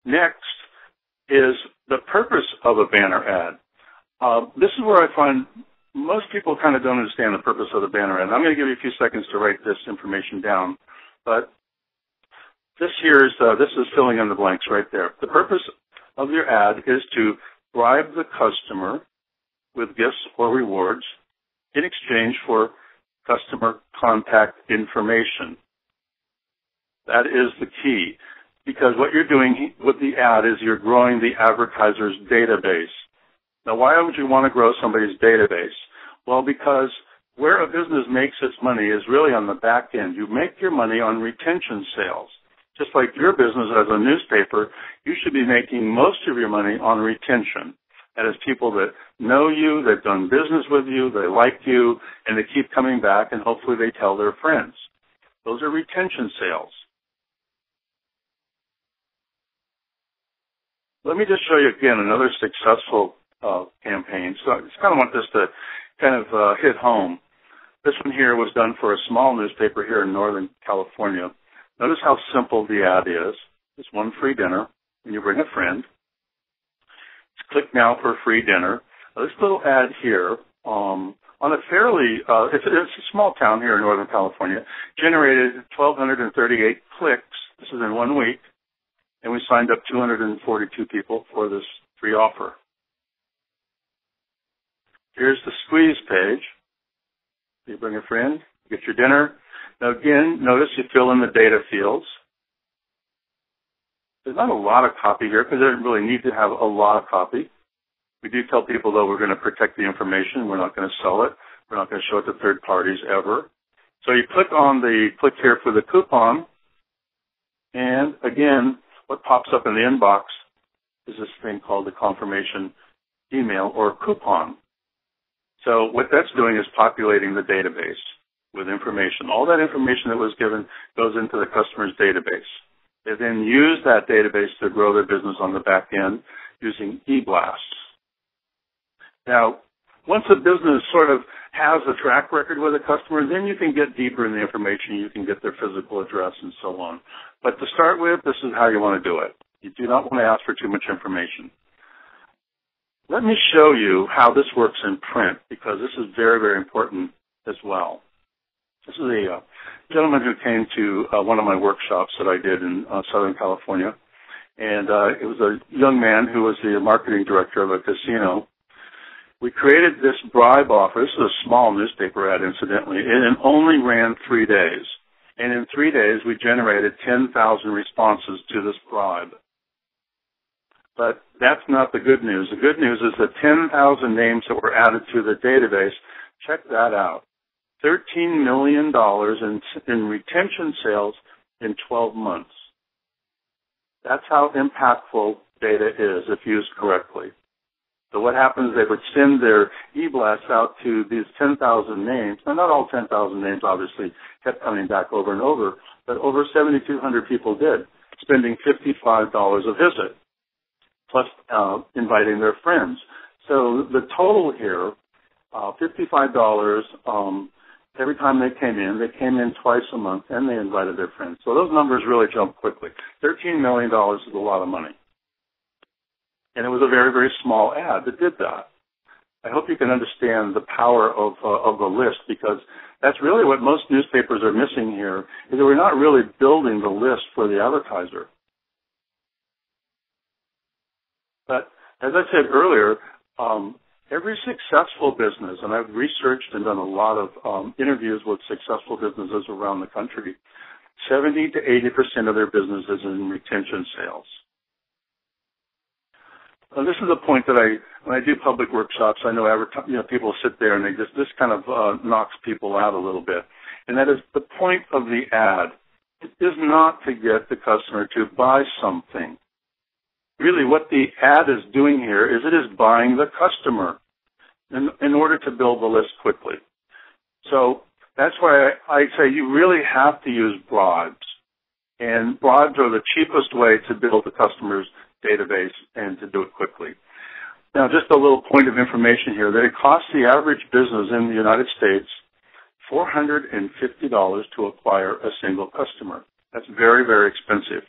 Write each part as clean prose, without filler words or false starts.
Next is the purpose of a banner ad. This is where I find most people kind of don't understand the purpose of the banner ad. I'm going to give you a few seconds to write this information down, but this is filling in the blanks right there. The purpose of your ad is to bribe the customer with gifts or rewards in exchange for customer contact information. That is the key, because what you're doing with the ad is you're growing the advertiser's database. Now, why would you want to grow somebody's database? Well, because where a business makes its money is really on the back end. You make your money on retention sales. Just like your business as a newspaper, you should be making most of your money on retention. That is people that know you, they've done business with you, they like you, and they keep coming back, and hopefully they tell their friends. Those are retention sales. Let me just show you again another successful campaign. So I just kind of want this to kind of hit home. This one here was done for a small newspaper here in Northern California. Notice how simple the ad is. It's one free dinner, and you bring a friend. Click now for a free dinner. Now, this little ad here, on a fairly, it's a small town here in Northern California, generated 1,238 clicks. This is in 1 week, and we signed up 242 people for this free offer. Here's the squeeze page. You bring a friend, get your dinner. Now again, notice you fill in the data fields. There's not a lot of copy here because they don't really need to have a lot of copy. We do tell people, though, we're going to protect the information. We're not going to sell it. We're not going to show it to third parties ever. So you click here for the coupon, and again, what pops up in the inbox is this thing called the confirmation email or coupon. So what that's doing is populating the database with information. All that information that was given goes into the customer's database. They then use that database to grow their business on the back end using eBlasts. Now, once a business sort of has a track record with a customer, then you can get deeper in the information. You can get their physical address and so on. But to start with, this is how you want to do it. You do not want to ask for too much information. Let me show you how this works in print, because this is very, very important as well. This is a gentleman who came to one of my workshops that I did in Southern California, and it was a young man who was the marketing director of a casino. We created this bribe offer. This is a small newspaper ad, incidentally, and it only ran 3 days. And in 3 days, we generated 10,000 responses to this bribe. But that's not the good news. The good news is the 10,000 names that were added to the database. Check that out. $13 million in retention sales in 12 months. That's how impactful data is if used correctly. So what happens, they would send their e-blasts out to these 10,000 names. Now, not all 10,000 names, obviously, kept coming back over and over, but over 7,200 people did, spending $55 a visit, plus inviting their friends. So the total here, $55 every time they came in twice a month, and they invited their friends. So those numbers really jumped quickly. $13 million is a lot of money. And it was a very, very small ad that did that. I hope you can understand the power of the list, because that's really what most newspapers are missing here, is that we're not really building the list for the advertiser. But as I said earlier, every successful business, and I've researched and done a lot of interviews with successful businesses around the country, 70 to 80% of their business is in retention sales. Now, this is a point that when I do public workshops, I know people sit there and this kind of knocks people out a little bit. And that is the point of the ad. It is not to get the customer to buy something. Really, what the ad is doing here is it is buying the customer in order to build the list quickly. So that's why I say you really have to use bribes. And bribes are the cheapest way to build the customer's database and to do it quickly. Now, just a little point of information here, that it costs the average business in the United States $450 to acquire a single customer. That's very, very expensive.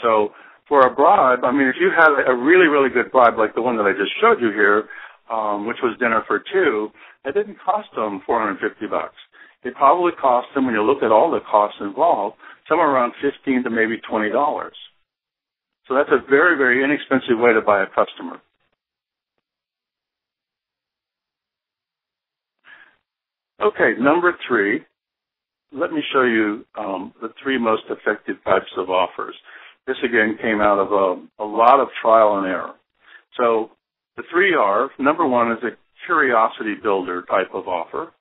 So For a bribe, I mean, if you had a really, really good bribe like the one that I just showed you here, which was dinner for two, it didn't cost them $450. It probably cost them, when you look at all the costs involved, somewhere around $15 to maybe $20. So that's a very, very inexpensive way to buy a customer. Okay, number 3. Let me show you the 3 most effective types of offers. This, again, came out of a lot of trial and error. So the 3 are, number 1 is a curiosity builder type of offer.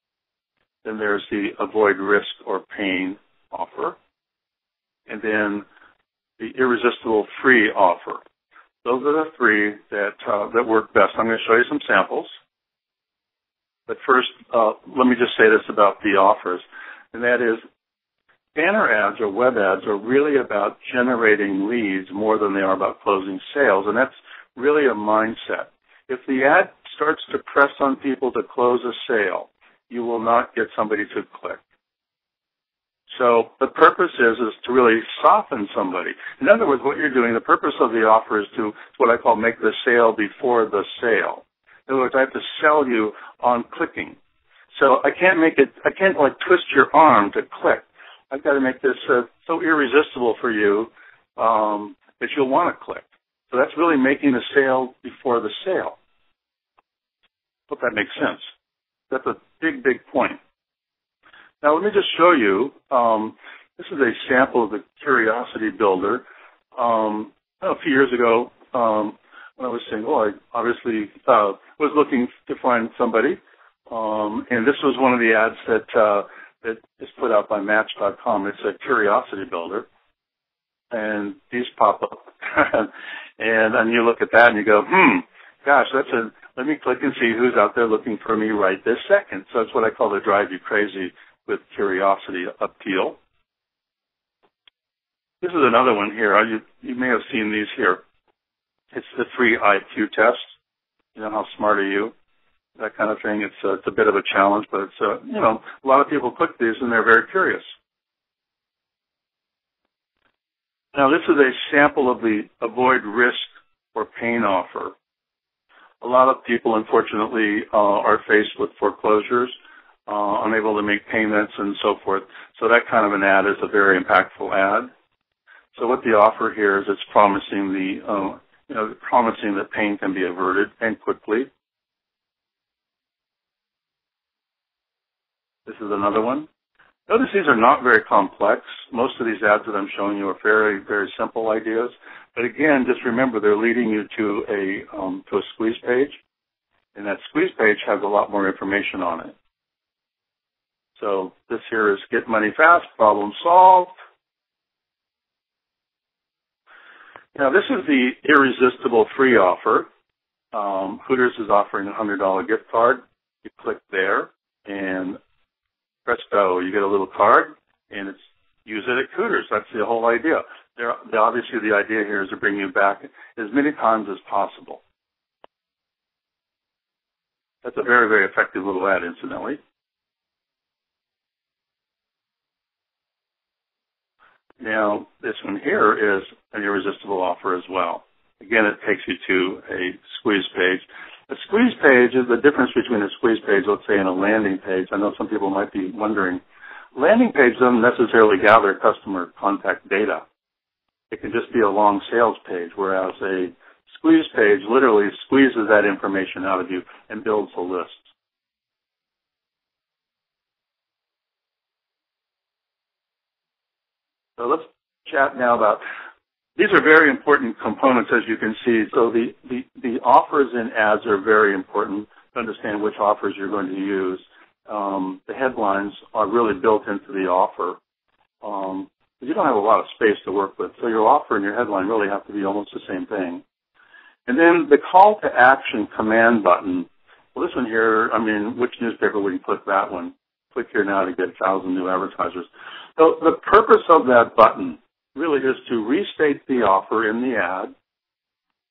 Then there's the avoid risk or pain offer. And then the irresistible free offer. Those are the 3 that work best. I'm going to show you some samples. But first, let me just say this about the offers, and that is banner ads or web ads are really about generating leads more than they are about closing sales, and that's really a mindset. If the ad starts to press on people to close a sale, you will not get somebody to click. So the purpose is to really soften somebody. In other words, what you're doing, the purpose of the offer is to what I call make the sale before the sale. In other words, I have to sell you on clicking. So I can't like twist your arm to click. I've got to make this so irresistible for you that you'll want to click. So that's really making the sale before the sale. Hope that makes sense. That's a big, big point. Now let me just show you, this is a sample of the Curiosity Builder. A few years ago, when I was single, I obviously was looking to find somebody, and this was one of the ads that is put out by Match.com. It's a Curiosity Builder, and these pop up, and you look at that and you go, gosh, let me click and see who's out there looking for me right this second. So that's what I call the drive you crazy with curiosity appeal. This is another one here. You may have seen these here. It's the free IQ test. You know, how smart are you? That kind of thing. It's a bit of a challenge, but it's a lot of people click these and they're very curious. Now this is a sample of the avoid risk or pain offer. A lot of people, unfortunately, are faced with foreclosures, unable to make payments and so forth. So that kind of an ad is a very impactful ad. So what the offer here is, it's promising promising that pain can be averted and quickly. This is another one. Notice these are not very complex. Most of these ads that I'm showing you are very, very simple ideas. But again, just remember they're leading you to a squeeze page, and that squeeze page has a lot more information on it. So this here is get money fast, problem solved. Now this is the irresistible free offer. Hooters is offering a $100 gift card. You click there, and presto, you get a little card, and it's use it at Hooters. That's the whole idea. Obviously, the idea here is to bring you back as many times as possible. That's a very, very effective little ad, incidentally. Now, this one here is an irresistible offer as well. Again, it takes you to a squeeze page. A squeeze page is the difference between a squeeze page, let's say, and a landing page. I know some people might be wondering. Landing page doesn't necessarily gather customer contact data. It can just be a long sales page, whereas a squeeze page literally squeezes that information out of you and builds a list. So let's chat now about, these are very important components, as you can see. So the offers in ads are very important to understand which offers you're going to use. The headlines are really built into the offer. You don't have a lot of space to work with, so your offer and your headline really have to be almost the same thing. And then the call to action command button. Well, this one here, I mean, which newspaper would you click that one? Click here now to get 1,000 new advertisers. So the purpose of that button really is to restate the offer in the ad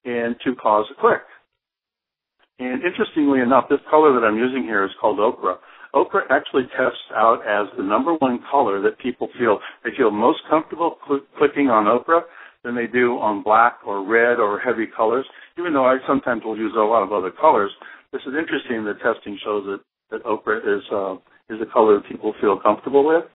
and to cause a click. And interestingly enough, this color that I'm using here is called ochre. Ochre actually tests out as the #1 color that people feel. They feel most comfortable clicking on ochre. than they do on black or red or heavy colors, even though I sometimes will use a lot of other colors. This is interesting. The testing shows that ochre is a color that people feel comfortable with.